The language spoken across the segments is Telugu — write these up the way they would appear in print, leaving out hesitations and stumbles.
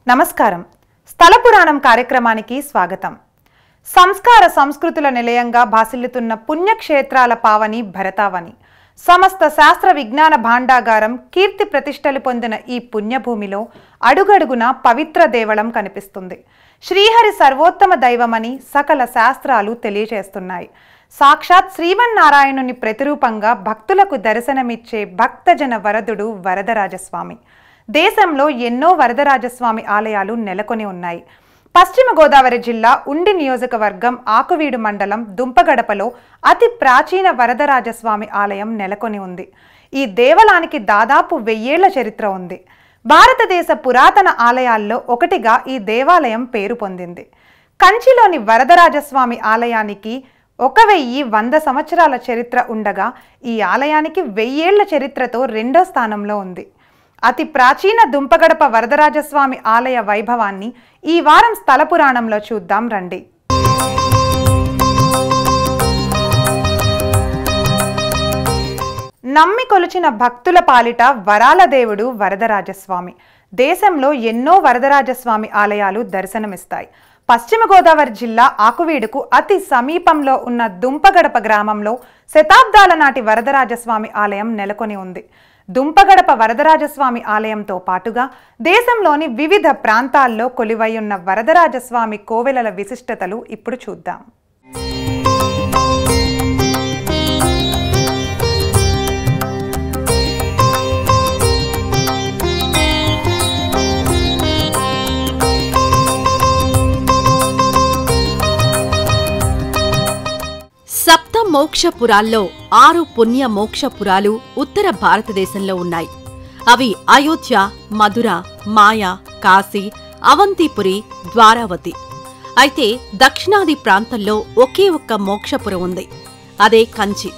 నమస్కారం. స్థల పురాణం కార్యక్రమానికి స్వాగతం. సంస్కార సంస్కృతుల నిలయంగా భాసిల్లుతున్న పుణ్యక్షేత్రాల పావని భరతావని, సమస్త శాస్త్ర విజ్ఞాన భాండాగారం, కీర్తి ప్రతిష్టలు పొందిన ఈ పుణ్యభూమిలో అడుగడుగున పవిత్ర దేవళం కనిపిస్తుంది. శ్రీహరి సర్వోత్తమ దైవమని సకల శాస్త్రాలు తెలియజేస్తున్నాయి. సాక్షాత్ శ్రీమన్నారాయణుని ప్రతిరూపంగా భక్తులకు దర్శనమిచ్చే భక్తజన వరదుడు వరదరాజస్వామి. దేశంలో ఎన్నో వరదరాజస్వామి ఆలయాలు నెలకొని ఉన్నాయి. పశ్చిమ గోదావరి జిల్లా ఉండి నియోజకవర్గం ఆకువీడు మండలం దుంపగడపలో అతి ప్రాచీన వరదరాజస్వామి ఆలయం నెలకొని ఉంది. ఈ దేవాలయానికి దాదాపు 1000 ఏళ్ల చరిత్ర ఉంది. భారతదేశ పురాతన ఆలయాల్లో ఒకటిగా ఈ దేవాలయం పేరు పొందింది. కంచిలోని వరదరాజస్వామి ఆలయానికి 1100 సంవత్సరాల చరిత్ర ఉండగా ఈ ఆలయానికి 1000 ఏళ్ల చరిత్రతో 2వ స్థానంలో ఉంది. అతి ప్రాచీన దుంపగడప వరదరాజస్వామి ఆలయ వైభవాన్ని ఈ వారం స్థల పురాణంలో చూద్దాం రండి. నమ్మి కొలిచిన భక్తుల పాలిట వరాల దేవుడు వరదరాజస్వామి. దేశంలో ఎన్నో వరదరాజస్వామి ఆలయాలు దర్శనమిస్తాయి. పశ్చిమ గోదావరి జిల్లా ఆకువీడుకు అతి సమీపంలో ఉన్న దుంపగడప గ్రామంలో శతాబ్దాల నాటి వరదరాజస్వామి ఆలయం నెలకొని ఉంది. దుంపగడప వరదరాజస్వామి ఆలయంతో పాటుగా దేశంలోని వివిధ ప్రాంతాల్లో కొలువై ఉన్న వరదరాజస్వామి కోవెలల విశిష్టతలు ఇప్పుడు చూద్దాం. సప్త మోక్షపురాల్లో 6 పుణ్య మోక్షపురాలు ఉత్తర భారతదేశంలో ఉన్నాయి. అవి అయోధ్య, మధుర, మాయ, కాశీ, అవంతిపురి, ద్వారావతి. అయితే దక్షిణాది ప్రాంతంలో ఒకే ఒక్క మోక్షపురం ఉంది. అదే కంచి.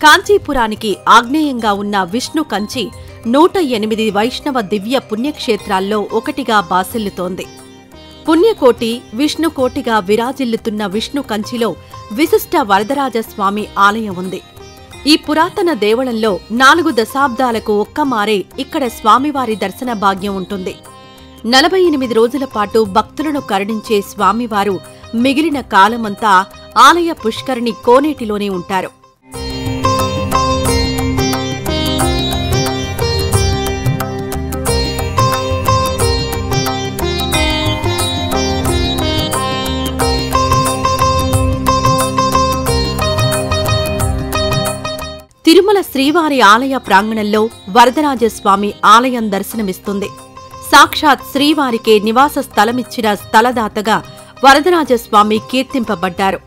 కాంచీపురానికి ఆగ్నేయంగా ఉన్న విష్ణు కంచి 108 వైష్ణవ దివ్య పుణ్యక్షేత్రాల్లో ఒకటిగా బాసిల్లుతోంది. పుణ్యకోటి, విష్ణుకోటిగా విరాజిల్లుతున్న విష్ణు కంచిలో విశిష్ట వరదరాజస్వామి ఆలయం ఉంది. ఈ పురాతన దేవళంలో 4 దశాబ్దాలకు ఒక్కమారే ఇక్కడ స్వామివారి దర్శన భాగ్యం ఉంటుంది. 48 రోజుల పాటు భక్తులను కరుణించే స్వామివారు మిగిలిన కాలమంతా ఆలయ పుష్కరిణి కోనేటిలోనే ఉంటారు. తిరుమల శ్రీవారి ఆలయ ప్రాంగణంలో వరదరాజస్వామి ఆలయం దర్శనమిస్తుంది. సాక్షాత్ శ్రీవారికే నివాస స్థలమిచ్చిన స్థలదాతగా వరదరాజస్వామి కీర్తింపబడ్డారు.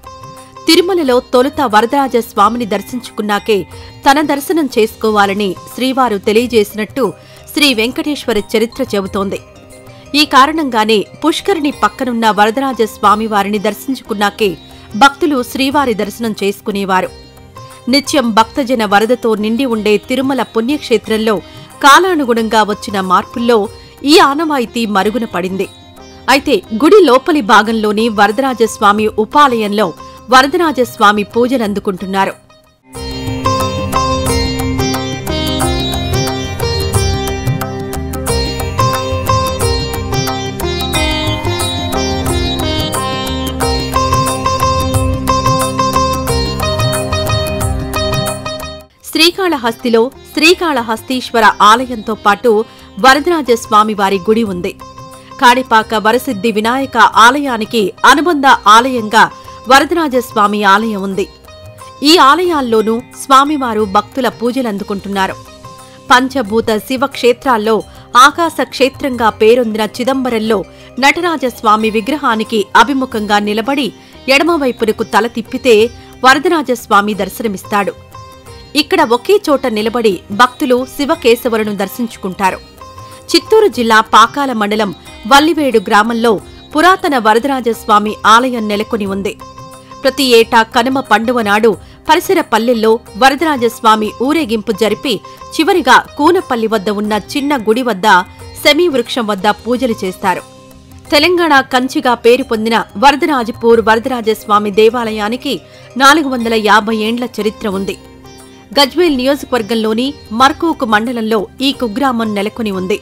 తిరుమలలో తొలుత వరదరాజస్వామిని దర్శించుకున్నాకే తన దర్శనం చేసుకోవాలని శ్రీవారు తెలియజేసినట్టు శ్రీ వెంకటేశ్వర చరిత్ర చెబుతోంది. ఈ కారణంగానే పుష్కరిణి పక్కనున్న వరదరాజస్వామి వారిని దర్శించుకున్నాకే భక్తులు శ్రీవారి దర్శనం చేసుకునేవారు. నిత్యం భక్తజన వరదతో నిండి ఉండే తిరుమల పుణ్యక్షేత్రంలో కాలానుగుణంగా వచ్చిన మార్పుల్లో ఈ ఆనవాయితీ మరుగున పడింది. అయితే గుడి లోపలి భాగంలోని వరదరాజస్వామి ఉపాలయంలో వరదరాజస్వామి పూజలందుకుంటున్నారు. శ్రీకాళహస్తిలో శ్రీకాళహస్తీశ్వర ఆలయంతో పాటు వరదరాజస్వామి వారి గుడి ఉంది. కాణిపాక వరసిద్ధి వినాయక ఆలయానికి అనుబంధ ఆలయంగా వరదరాజస్వామి ఆలయం ఉంది. ఈ ఆలయాల్లోనూ స్వామివారు భక్తుల పూజలందుకుంటున్నారు. పంచభూత శివక్షేత్రాల్లో ఆకాశ క్షేత్రంగా పేరొందిన చిదంబరంలో నటరాజస్వామి విగ్రహానికి అభిముఖంగా నిలబడి ఎడమవైపునకు తల తిప్పితే వరదరాజస్వామి దర్శనమిస్తాడు. ఇక్కడ ఒకే చోట నిలబడి భక్తులు శివకేశవులను దర్శించుకుంటారు. చిత్తూరు జిల్లా పాకాల మండలం వల్లివేడు గ్రామంలో పురాతన వరదరాజస్వామి ఆలయం నెలకొని ఉంది. ప్రతి ఏటా కనుమ పండువ నాడు పరిసర పల్లెల్లో వరదరాజస్వామి ఊరేగింపు జరిపి చివరిగా కూనపల్లి వద్ద ఉన్న చిన్న గుడి వద్ద శమీవృక్షం వద్ద పూజలు చేస్తారు. తెలంగాణ కంచిగా పేరు పొందిన వరదరాజపూర్ వరదరాజస్వామి దేవాలయానికి 450 ఏండ్ల చరిత్ర ఉంది. గజ్వేల్ నియోజకవర్గంలోని మర్కూకు మండలంలో ఈ కుగ్రామం నెలకొని ఉంది.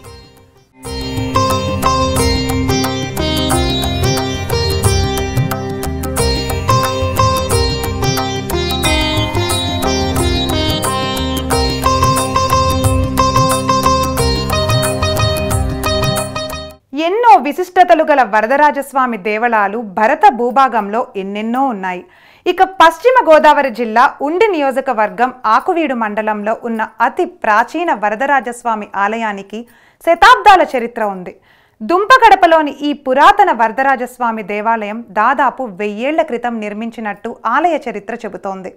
ఎన్నెన్నో విశిష్టతలు గల వరదరాజస్వామి దేవాలయాలు భారత భూభాగంలో ఎన్నెన్నో ఉన్నాయి. ఇక పశ్చిమ గోదావరి జిల్లా ఉండి నియోజకవర్గం ఆకువీడు మండలంలో ఉన్న అతి ప్రాచీన వరదరాజస్వామి ఆలయానికి శతాబ్దాల చరిత్ర ఉంది. దుంపగడపలోని ఈ పురాతన వరదరాజస్వామి దేవాలయం దాదాపు 1000 ఏళ్ల క్రితం నిర్మించినట్టు ఆలయ చరిత్ర చెబుతోంది.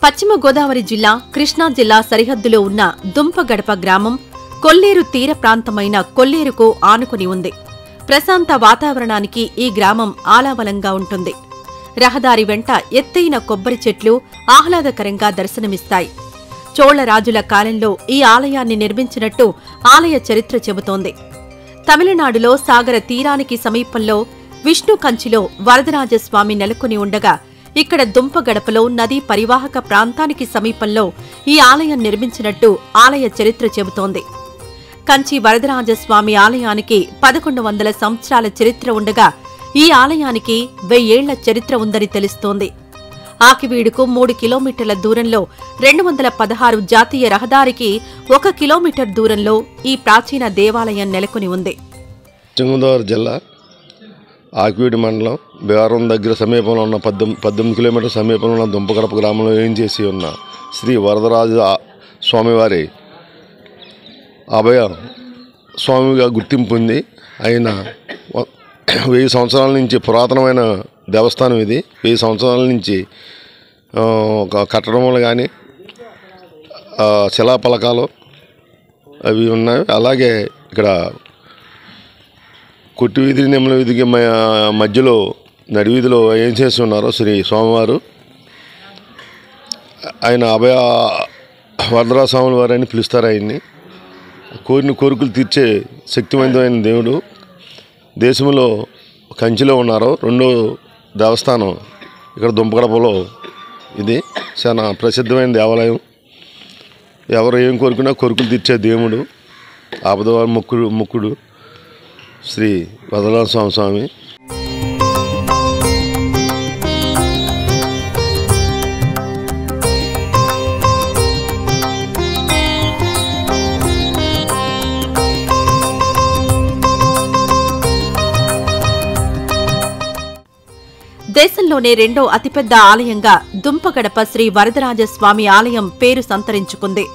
పశ్చిమ గోదావరి జిల్లా కృష్ణా జిల్లా సరిహద్దులో ఉన్న దుంపగడప గ్రామం కొల్లేరు తీర ప్రాంతమైన కొల్లేరుకు ఆనుకుని ఉంది. ప్రశాంత వాతావరణానికి ఈ గ్రామం ఆలాబలంగా ఉంటుంది. రహదారి వెంట ఎత్తైన కొబ్బరి చెట్లు ఆహ్లాదకరంగా దర్శనమిస్తాయి. చోళరాజుల కాలంలో ఈ ఆలయాన్ని నిర్మించినట్టు ఆలయ చరిత్ర చెబుతోంది. తమిళనాడులో సాగర తీరానికి సమీపంలో విష్ణు కంచిలో వరదరాజస్వామి నెలకొని ఉండగా ఇక్కడ దుంపగడపలో నదీ పరివాహక ప్రాంతానికి సమీపంలో ఈ ఆలయం నిర్మించినట్టు ఆలయ చరిత్ర చెబుతోంది. కంచి వరదరాజస్వామి ఆలయానికి 1100 సంవత్సరాల చరిత్ర ఉండగా ఈ ఆలయానికి 1000 ఏళ్ల చరిత్ర ఉందని తెలుస్తోంది. ఆకివీడుకు 3 కిలోమీటర్ల దూరంలో 216 జాతీయ రహదారికి 1 కిలోమీటర్ దూరంలో ఈ ప్రాచీన దేవాలయం నెలకొని ఉంది. జిల్లా ఆకివీడు మండలం బేవరం దగ్గర సమీపంలో ఉన్న 18 కిలోమీటర్ల సమీపంలో ఉన్న దుంపగడప గ్రామంలో ఏం చేసి ఉన్న శ్రీ వరదరాజ స్వామివారి అభయ స్వామిగా గుర్తింపు ఉంది. ఆయన 1000 సంవత్సరాల నుంచి పురాతనమైన దేవస్థానం ఇది. 1000 సంవత్సరాల నుంచి ఒక కట్టడములు కానీ శిలాఫలకాలు అవి ఉన్నాయి. అలాగే ఇక్కడ కొట్టి వీధి నెమ్మల వీధికి మధ్యలో నడివీధిలో ఏం చేస్తున్నారో శ్రీ స్వామివారు ఆయన అభయ వరదరాజ స్వామి వారు అని పిలుస్తారు. ఆయన్ని కోరిన కోరికలు తీర్చే శక్తివంతమైన దేవుడు. దేశంలో కంచిలో ఉన్నారు. రెండో దేవస్థానం ఇక్కడ దుంపగడపలో. ఇది చాలా ప్రసిద్ధమైన దేవాలయం. ఎవరు ఏం కోరుకున్నా కోరికలు తీర్చే దేవుడు. ఆపదవారి మొక్కుడు శ్రీ వరదరాజ స్వామి. దేశంలోనే రెండో అతిపెద్ద ఆలయంగా దుంపగడప శ్రీ వరదరాజస్వామి ఆలయం పేరు సంతరించుకుంది.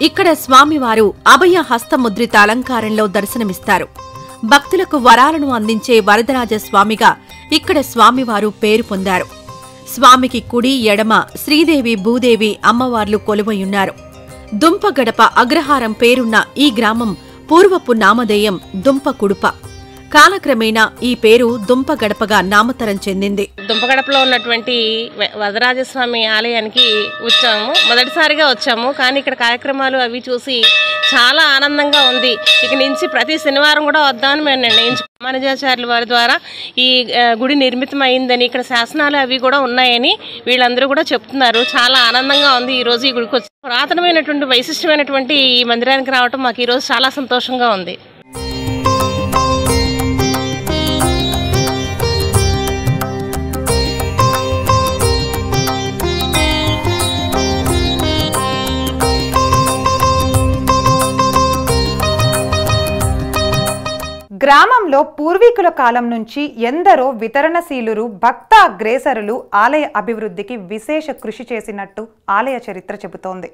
ఇక్కడ స్వామివారు అభయ హస్తముద్రిత అలంకారంలో దర్శనమిస్తారు. భక్తులకు వరాలను అందించే వరదరాజస్వామిగా ఇక్కడ స్వామివారు పేరు పొందారు. స్వామికి కుడి ఎడమ శ్రీదేవి భూదేవి అమ్మవార్లు కొలువయున్నారు. దుంపగడప అగ్రహారం పేరున్న ఈ గ్రామం పూర్వపు నామధేయం దుంపకుడుప. కాలక్రమేణా ఈ పేరు దుంపగడపగా నామతరం చెందింది. దుంపగడపలో ఉన్నటువంటి వరదరాజస్వామి ఆలయానికి మొదటిసారిగా వచ్చాము. కానీ ఇక్కడ కార్యక్రమాలు అవి చూసి చాలా ఆనందంగా ఉంది. ఇక నుంచి ప్రతి శనివారం కూడా వద్దామని మేము నిర్ణయించుకున్నాం. రామానుజాచార్యుల వారి ద్వారా ఈ గుడి నిర్మితం అయిందని, ఇక్కడ శాసనాలు అవి కూడా ఉన్నాయని వీళ్ళందరూ కూడా చెప్తున్నారు. చాలా ఆనందంగా ఉంది ఈ రోజు ఈ గుడికి వచ్చి. పురాతనమైనటువంటి వైశిష్టమైనటువంటి ఈ మందిరానికి రావటం మాకు ఈరోజు చాలా సంతోషంగా ఉంది. గ్రామంలో పూర్వీకుల కాలం నుంచి ఎందరో వితరణశీలురు భక్త అగ్రేసరులు ఆలయ అభివృద్ధికి విశేష కృషి చేసినట్టు ఆలయ చరిత్ర చెబుతోంది.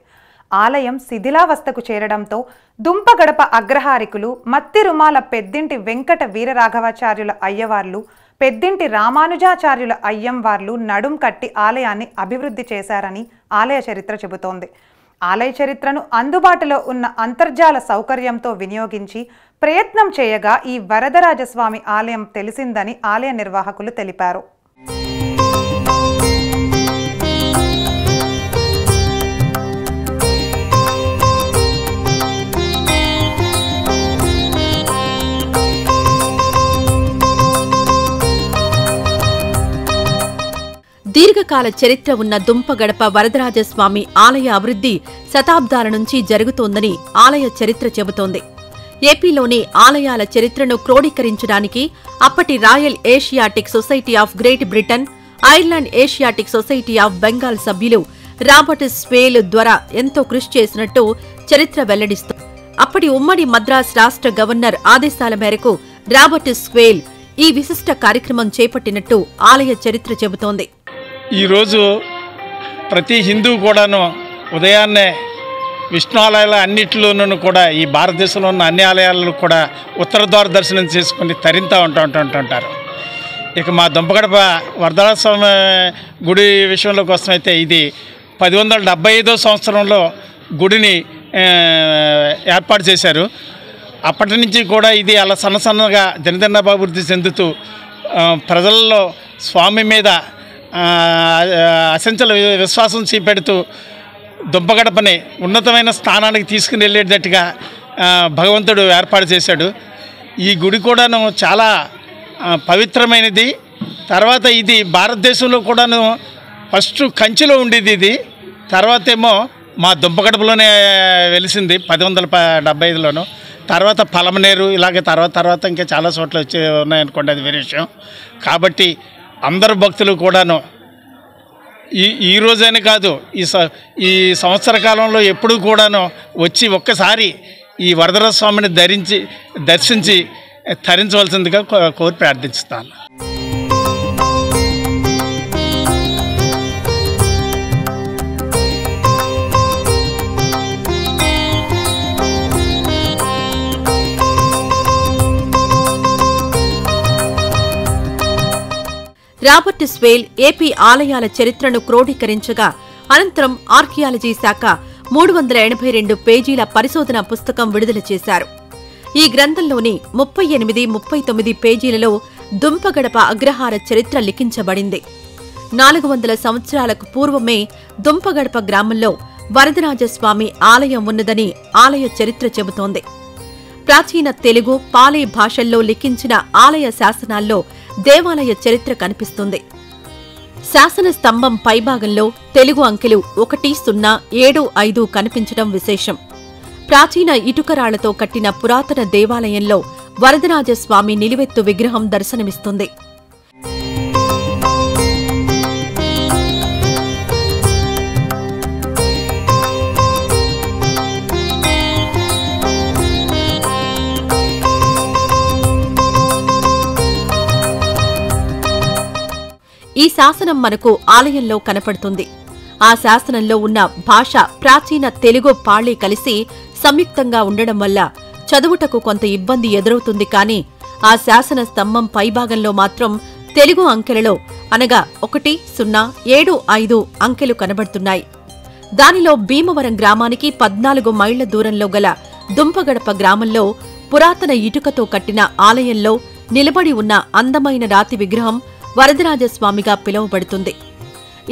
ఆలయం శిథిలావస్థకు చేరడంతో దుంపగడప అగ్రహారికులు మత్తిరుమాల పెద్దింటి వెంకట వీరరాఘవాచార్యుల అయ్యవార్లు, పెద్దింటి రామానుజాచార్యుల అయ్యంవార్లు నడుం కట్టి ఆలయాన్ని అభివృద్ధి చేశారని ఆలయ చరిత్ర చెబుతోంది. ఆలయ చరిత్రను అందుబాటులో ఉన్న అంతర్జాల సౌకర్యంతో వినియోగించి ప్రయత్నం చేయగా ఈ వరదరాజస్వామి ఆలయం తెలిసిందని ఆలయ నిర్వాహకులు తెలిపారు. దీర్ఘకాల చరిత్ర ఉన్న దుంపగడప వరదరాజస్వామి ఆలయ అభివృద్ధి శతాబ్దాల నుంచి జరుగుతోందని ఆలయ చరిత్ర చెబుతోంది. ఏపీలోని ఆలయాల చరిత్రను క్రోడీకరించడానికి అప్పటి royal Asiatic society of great Britain, Ireland Asiatic society of Bengal సభ్యులు రాబర్ట్ స్వేల్ ద్వారా ఎంతో కృషి చేసినట్టు చరిత్ర వెల్లడిస్తోంది. అప్పటి ఉమ్మడి మద్రాస్ రాష్ట్ర గవర్నర్ ఆదేశాల మేరకు రాబర్ట్ స్వేల్ ఈ విశిష్ట కార్యక్రమం చేపట్టినట్టు ఆలయ చరిత్ర చెబుతోంది. ఈరోజు ప్రతి హిందూ కూడాను ఉదయాన్నే విష్ణు ఆలయాల అన్నింటిలోనూ కూడా ఈ భారతదేశంలో ఉన్న అన్ని ఆలయాలను కూడా ఉత్తర ద్వార దర్శనం చేసుకుని తరింతూ ఉంటుంటారు. ఇక మా దుంపగడప వరదరాజ స్వామి గుడి విషయంలోకి వస్తున్నైతే ఇది 1175 సంవత్సరంలో గుడిని ఏర్పాటు చేశారు. అప్పటి నుంచి కూడా ఇది అలా సన్నగా దినదినాభివృద్ధి చెందుతూ ప్రజల్లో స్వామి మీద అసంచల విశ్వాసం చూపెడుతూ దుంపగడపని ఉన్నతమైన స్థానానికి తీసుకుని వెళ్ళేటట్టుగా భగవంతుడు ఏర్పాటు చేశాడు. ఈ గుడి కూడాను చాలా పవిత్రమైనది. తర్వాత ఇది భారతదేశంలో కూడాను ఫస్ట్ కంచిలో ఉండేది. ఇది తర్వాత ఏమో మా దుంపగడపలోనే వెలిసింది 1175లోను. తర్వాత పలమనేరు ఇలాగే తర్వాత ఇంకా చాలా చోట్ల వచ్చి ఉన్నాయనుకోండి, అది వేరే విషయం. కాబట్టి అందరు భక్తులు కూడాను ఈ రోజైనా కాదు, ఈ సంవత్సర కాలంలో ఎప్పుడూ కూడాను వచ్చి ఒక్కసారి ఈ వరదరాజ స్వామిని దర్శించి తరించవలసిందిగా కోరి ప్రార్థిస్తాను. రాబర్ట్ స్వేల్ ఏపీ ఆలయాల చరిత్రను క్రోడీకరించగా అనంతరం ఆర్కియాలజీ శాఖ 382 పేజీల పరిశోధన పుస్తకం విడుదల చేశారు. ఈ గ్రంథంలోని 38, 39 పేజీలలో దుంపగడప అగ్రహార చరిత్ర లిఖించబడింది. 400 సంవత్సరాలకు పూర్వమే దుంపగడప గ్రామంలో వరదరాజస్వామి ఆలయం ఉన్నదని ఆలయ చరిత్ర చెబుతోంది. ప్రాచీన తెలుగు, పాలీ భాషల్లో లిఖించిన ఆలయ శాసనాల్లో దేవాలయ చరిత్ర కనిపిస్తుంది. శాసన స్తంభం పైభాగంలో తెలుగు అంకెలు 1075 కనిపించడం విశేషం. ప్రాచీన ఇటుకరాళ్లతో కట్టిన పురాతన దేవాలయంలో వరదరాజస్వామి నిలువెత్తు విగ్రహం దర్శనమిస్తుంది. ఈ శాసనం మనకు ఆలయంలో కనపడుతుంది. ఆ శాసనంలో ఉన్న భాష ప్రాచీన తెలుగు, పాళీ కలిసి సంయుక్తంగా ఉండడం వల్ల చదువుటకు కొంత ఇబ్బంది ఎదురవుతుంది. కానీ ఆ శాసన స్తంభం పైభాగంలో మాత్రం తెలుగు అంకెలలో అనగా 1075 అంకెలు కనబడుతున్నాయి. దానిలో భీమవరం గ్రామానికి 14 మైళ్ల దూరంలో గల దుంపగడప గ్రామంలో పురాతన ఇటుకతో కట్టిన ఆలయంలో నిలబడి ఉన్న అందమైన రాతి విగ్రహం వరదరాజస్వామిగా పిలువబడుతుంది.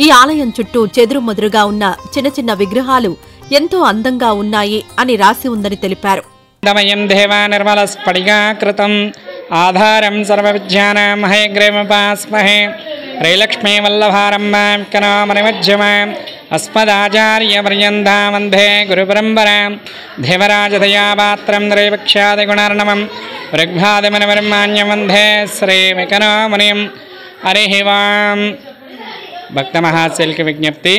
ఈ ఆలయం చుట్టూ చెదురుమదురుగా ఉన్న చిన్న చిన్న విగ్రహాలు ఎంతో అందంగా ఉన్నాయి అని రాసి ఉందని తెలిపారు. నిర్మల స్ఫటికాకృతం ఆధారం సర్వవిద్యానాం హయగ్రీవోపాస్మహే శ్రీలక్ష్మీ వల్లభారంభాం కనామనిమజ్జమాం అస్మదాచార్య పర్యంతం వందే గురుపరంపరాం దేవరాజదయాపాత్రం త్రైవక్ష్యాదిగుణార్ణవం ఋగ్భాదిమనివర్మాణ్యం వందే శ్రీవికనామునిం. హరిహివాం. భక్త మహాశైలికి విజ్ఞప్తి.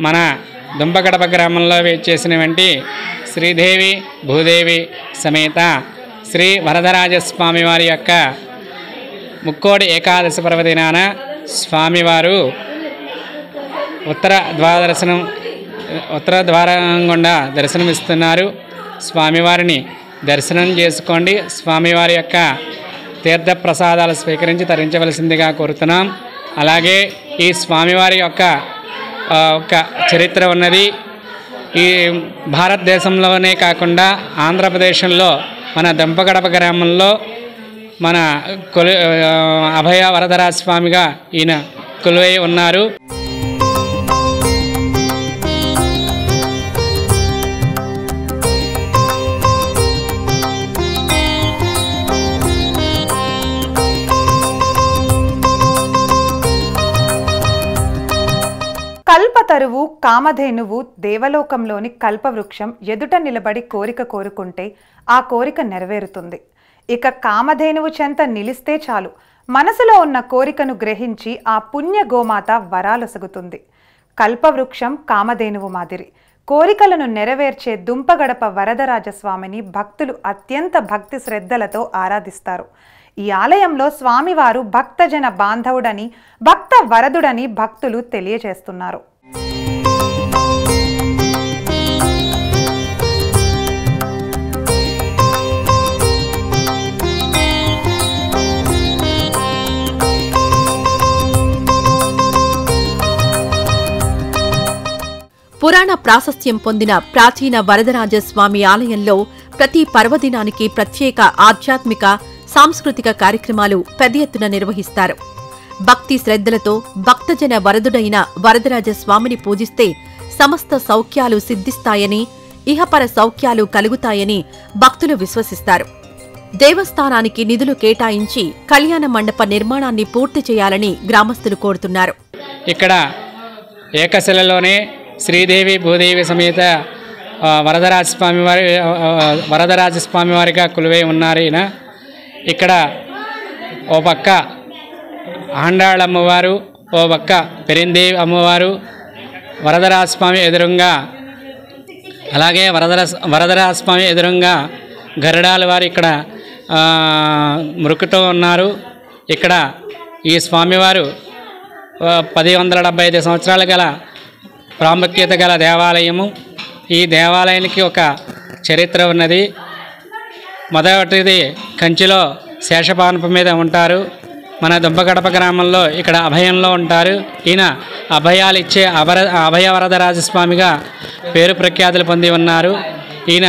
మన దుంపగడప గ్రామంలో వేచేసినటువంటి శ్రీదేవి భూదేవి సమేత శ్రీ వరదరాజస్వామి వారి యొక్క ముక్కోడి ఏకాదశి పర్వదినాన స్వామివారు ఉత్తర ద్వారం గుండా దర్శనమిస్తున్నారు. స్వామివారిని దర్శనం చేసుకోండి. స్వామివారి యొక్క తీర్థ ప్రసాదాలు స్వీకరించి తరించవలసిందిగా కోరుతున్నాం. అలాగే ఈ స్వామివారి యొక్క చరిత్ర ఉన్నది. ఈ భారతదేశంలోనే కాకుండా ఆంధ్రప్రదేశ్లో మన దుంపగడప గ్రామంలో మన అభయ వరదరాజ స్వామిగా ఈయన కొలువై ఉన్నారు. కల్పతరువు కామధేనువు దేవలోకంలోని కల్పవృక్షం ఎదుట నిలబడి కోరిక కోరుకుంటే ఆ కోరిక నెరవేరుతుంది. ఇక కామధేనువు చెంత నిలిస్తే చాలు, మనసులో ఉన్న కోరికను గ్రహించి ఆ పుణ్య గోమాత వరాలొసగుతుంది. కల్పవృక్షం కామధేనువు మాదిరి కోరికలను నెరవేర్చే దుంపగడప వరదరాజస్వామిని భక్తులు అత్యంత భక్తి శ్రద్ధలతో ఆరాధిస్తారు. ఈ ఆలయంలో స్వామివారు భక్తజన బాంధవుడని, భక్త వరదుడని భక్తులు తెలియజేస్తున్నారు. పురాణ ప్రాశస్త్యం పొందిన ప్రాచీన వరదరాజస్వామి ఆలయంలో ప్రతి పర్వదినానికి ప్రత్యేక ఆధ్యాత్మిక, సాంస్కృతిక కార్యక్రమాలు పెద్ద ఎత్తున నిర్వహిస్తారు. భక్తి శ్రద్ధలతో భక్తజన వరదుడైన వరదరాజస్వామిని పూజిస్తే సమస్త సౌఖ్యాలు సిద్ధిస్తాయని, ఇహపర సౌఖ్యాలు కలుగుతాయని భక్తులు విశ్వసిస్తారు. దేవస్థానానికి నిధులు కేటాయించి కళ్యాణ మండప నిర్మాణాన్ని పూర్తి చేయాలని గ్రామస్తులు కోరుతున్నారు. ఇక్కడ ఏకశిలలోనే శ్రీదేవి భూదేవి సమేత వరదరాజస్వామి వారిగా కొలువై ఉన్నారు. ఈయన ఇక్కడ ఓ పక్క ఆండాళ్ అమ్మవారు, ఓ పక్క పెరిందేవి అమ్మవారు, వరదరాజస్వామి ఎదురుగా, అలాగే వరదరాజస్వామి ఎదురుగా గరుడాల వారు ఇక్కడ మృక్కుతూ ఉన్నారు. ఇక్కడ ఈ స్వామివారు 1075 సంవత్సరాలు గల ప్రాముఖ్యత గల దేవాలయము. ఈ దేవాలయానికి ఒక చరిత్ర ఉన్నది. మొదటిది కంచిలో శేషపానప మీద ఉంటారు. మన దుంపగడప గ్రామంలో ఇక్కడ అభయంలో ఉంటారు. ఈయన అభయాలు ఇచ్చే అభయ వరదరాజస్వామిగా పేరు ప్రఖ్యాతులు పొంది ఉన్నారు. ఈయన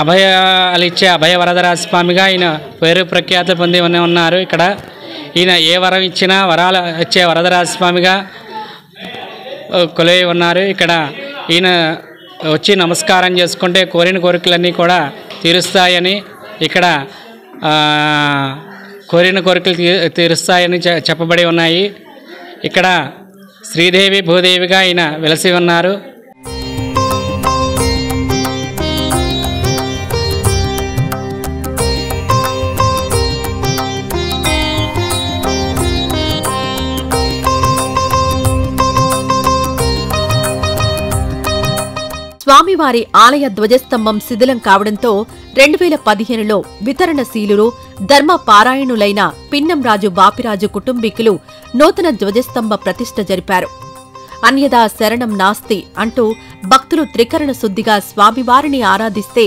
అభయాలు ఇచ్చే అభయ వరదరాజస్వామిగా ఈయన పేరు ప్రఖ్యాతులు పొంది ఉన్నారు. ఇక్కడ ఈయన ఏ వరం ఇచ్చినా వరాలు ఇచ్చే వరదరాజస్వామిగా కొలువై ఉన్నారు. ఇక్కడ ఈయన వచ్చి నమస్కారం చేసుకుంటే కోరిన కోరికలన్నీ కూడా తీరుస్తాయని, ఇక్కడ కోరిన కోరికలు తీరుస్తాయని చెప్పబడి ఉన్నాయి. ఇక్కడ శ్రీదేవి భూదేవిగా ఈయన వెలసి ఉన్నారు. స్వామివారి ఆలయ ధ్వజస్తంభం శిథిలం కావడంతో 2015లో వితరణశీలురు, ధర్మ పారాయణులైన పిన్నంరాజు బాపిరాజు కుటుంబీకులు నూతన ధ్వజస్తంభ ప్రతిష్ఠ జరిపారు. అన్యదా శరణం నాస్తి అంటూ భక్తులు త్రికరణ శుద్ధిగా స్వామివారిని ఆరాధిస్తే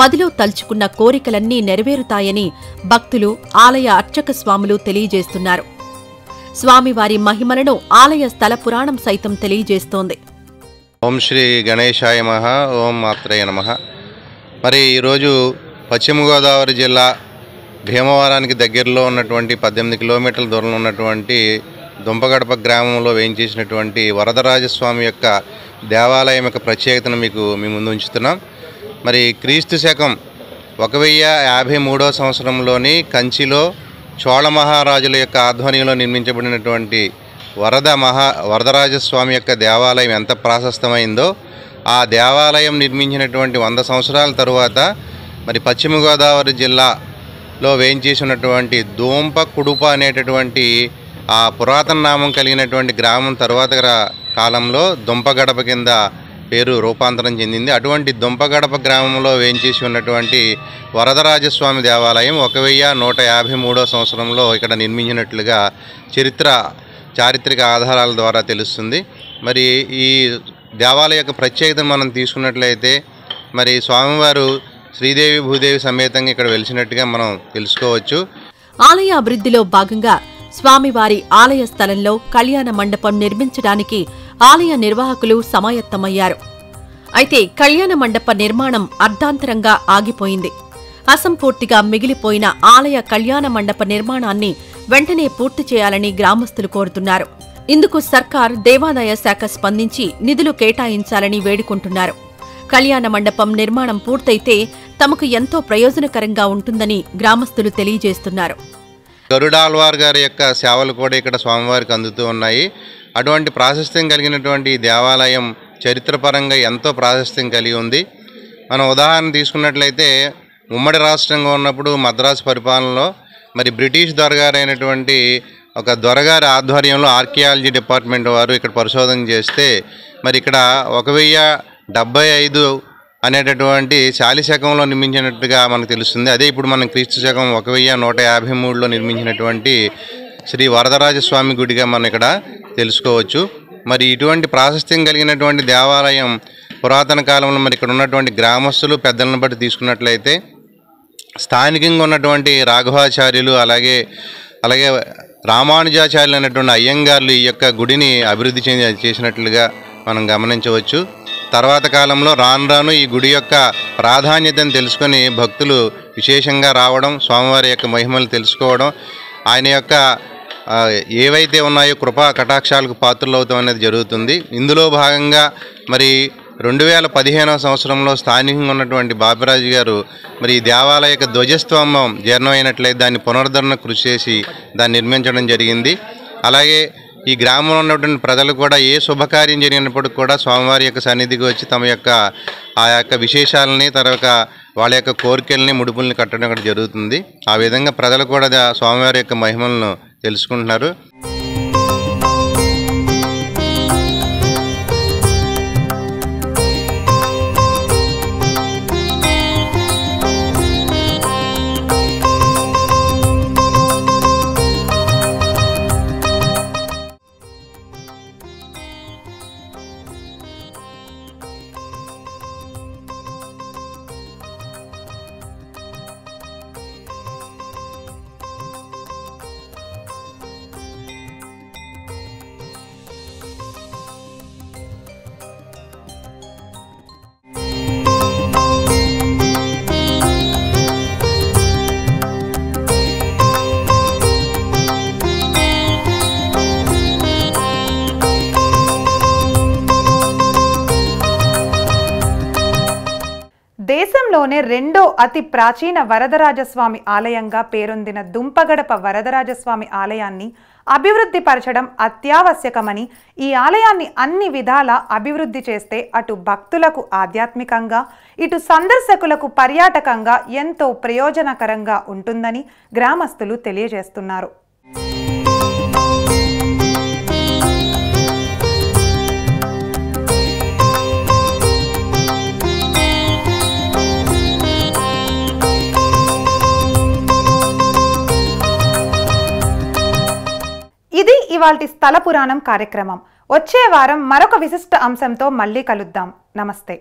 మదిలో తలుచుకున్న కోరికలన్నీ నెరవేరుతాయని భక్తులు, ఆలయ అర్చక స్వాములు తెలియజేస్తున్నారు. స్వామివారి మహిమలను ఆలయ స్థల పురాణం సైతం తెలియజేస్తోంది. ఓం శ్రీ గణేశాయ నమః, ఓం మాత్రేయ నమః. మరి ఈరోజు పశ్చిమ గోదావరి జిల్లా భీమవరానికి దగ్గరలో ఉన్నటువంటి 18 కిలోమీటర్ల దూరంలో ఉన్నటువంటి దుంపగడప గ్రామంలో వేయించేసినటువంటి వరదరాజస్వామి యొక్క దేవాలయం యొక్క ప్రత్యేకతను మీ ముందు ఉంచుతున్నాం. మరి క్రీస్తు శకం 1053వ సంవత్సరంలోని కంచిలో చోళ మహారాజుల యొక్క ఆధ్వర్యంలో నిర్మించబడినటువంటి వరదరాజస్వామి యొక్క దేవాలయం ఎంత ప్రాశస్తమైందో, ఆ దేవాలయం నిర్మించినటువంటి 100 సంవత్సరాల తరువాత మరి పశ్చిమ గోదావరి జిల్లాలో వేయించేసి ఉన్నటువంటి దూంప కుడుప అనేటటువంటి ఆ పురాతన నామం కలిగినటువంటి గ్రామం తరువాత కాలంలో దుంపగడప కింద పేరు రూపాంతరం చెందింది. అటువంటి దుంపగడప గ్రామంలో వేయించేసి ఉన్నటువంటి వరదరాజస్వామి దేవాలయం 1153వ సంవత్సరంలో ఇక్కడ నిర్మించినట్లుగా చారిత్రక ఆధారాల ద్వారా తెలుస్తుంది. మరి ఈ దేవాలయ యొక్క ప్రత్యేకతను మనం తీసుకున్నట్లయితే మరి స్వామివారు శ్రీదేవి భూదేవి సమేతంగా ఇక్కడ వెలిసినట్టుగా మనం తెలుసుకోవచ్చు. ఆలయ అభివృద్ధిలో భాగంగా స్వామివారి ఆలయ స్థలంలో కళ్యాణ మండపం నిర్మించడానికి ఆలయ నిర్వాహకులు సమాయత్తమయ్యారు. అయితే కళ్యాణ మండప నిర్మాణం అర్ధాంతరంగా ఆగిపోయింది. అసంపూర్తిగా మిగిలిపోయిన ఆలయ కళ్యాణ మండప నిర్మాణాన్ని వెంటనే పూర్తి చేయాలని గ్రామస్తులు కోరుతున్నారు. ఇందుకు సర్కార్, దేవాదాయ శాఖ స్పందించి నిధులు కేటాయించాలని వేడుకుంటున్నారు. కళ్యాణ మండపం నిర్మాణం పూర్తయితే తమకు ఎంతో ప్రయోజనకరంగా ఉంటుందని గ్రామస్తులు తెలియజేస్తున్నారు. గరుడాల్వార్ గారి యొక్క సేవలు కూడా ఇక్కడ స్వామివారికి అందుతూ ఉన్నాయి. అటువంటి ప్రాశస్త్యం కలిగినటువంటి ఈ దేవాలయం చరిత్రపరంగా ఎంతో ప్రాశస్త్యం కలిగి ఉంది. మనం ఉదాహరణ తీసుకున్నట్లయితే ఉమ్మడి రాష్ట్రంగా ఉన్నప్పుడు మద్రాసు పరిపాలనలో మరి బ్రిటిష్ దొరగారైనటువంటి ఒక దొరగారి ఆధ్వర్యంలో ఆర్కియాలజీ డిపార్ట్మెంట్ వారు ఇక్కడ పరిశోధన చేస్తే మరి ఇక్కడ 1075 అనేటటువంటి శాలి శకంలో నిర్మించినట్టుగా మనకు తెలుస్తుంది. అదే ఇప్పుడు మనం క్రీస్తు శకం 1153లో నిర్మించినటువంటి శ్రీ వరదరాజస్వామి గుడిగా మనం ఇక్కడ తెలుసుకోవచ్చు. మరి ఇటువంటి ప్రాశస్త్యం కలిగినటువంటి దేవాలయం పురాతన కాలంలో మరి ఇక్కడ ఉన్నటువంటి గ్రామస్తులు పెద్దలను బట్టి తీసుకున్నట్లయితే స్థానికంగా ఉన్నటువంటి రాఘవాచార్యులు అలాగే రామానుజాచార్యులు అనేటువంటి అయ్యంగార్లు ఈ యొక్క గుడిని అభివృద్ధి చేసినట్లుగా మనం గమనించవచ్చు. తర్వాత కాలంలో రాను ఈ గుడి యొక్క ప్రాధాన్యతను తెలుసుకొని భక్తులు విశేషంగా రావడం, స్వామివారి యొక్క మహిమలు తెలుసుకోవడం, ఆయన యొక్క ఏవైతే ఉన్నాయో కృపా కటాక్షాలకు పాత్రలు అవుతాం అనేది జరుగుతుంది. ఇందులో భాగంగా మరి 2015వ సంవత్సరంలో స్థానికంగా ఉన్నటువంటి బాపిరాజు గారు మరి ఈ దేవాలయ యొక్క ధ్వజస్తంభం జీర్ణమైనట్లయితే దాన్ని పునరుద్ధరణ కృషి చేసి దాన్ని నిర్మించడం జరిగింది. అలాగే ఈ గ్రామంలో ఉన్నటువంటి ప్రజలు కూడా ఏ శుభకార్యం జరిగినప్పటికీ కూడా స్వామివారి యొక్క సన్నిధికి వచ్చి తమ యొక్క ఆ యొక్క విశేషాలని తర్వాత వాళ్ళ యొక్క కోరికల్ని ముడుపుల్ని కట్టడం కూడా జరుగుతుంది. ఆ విధంగా ప్రజలు కూడా స్వామివారి యొక్క మహిమలను తెలుసుకుంటున్నారు. దేశంలోనే రెండో అతి ప్రాచీన వరదరాజస్వామి ఆలయంగా పేరొందిన దుంపగడప వరదరాజస్వామి ఆలయాన్ని అభివృద్ధి పరచడం అత్యావశ్యకమని, ఈ ఆలయాన్ని అన్ని విధాలా అభివృద్ధి చేస్తే అటు భక్తులకు ఆధ్యాత్మికంగా, ఇటు సందర్శకులకు పర్యాటకంగా ఎంతో ప్రయోజనకరంగా ఉంటుందని గ్రామస్తులు తెలియజేస్తున్నారు. ఇది ఇవాల్టి స్థల పురాణం కార్యక్రమం. వచ్చే వారం మరొక విశిష్ట అంశంతో మళ్ళీ కలుద్దాం. నమస్తే.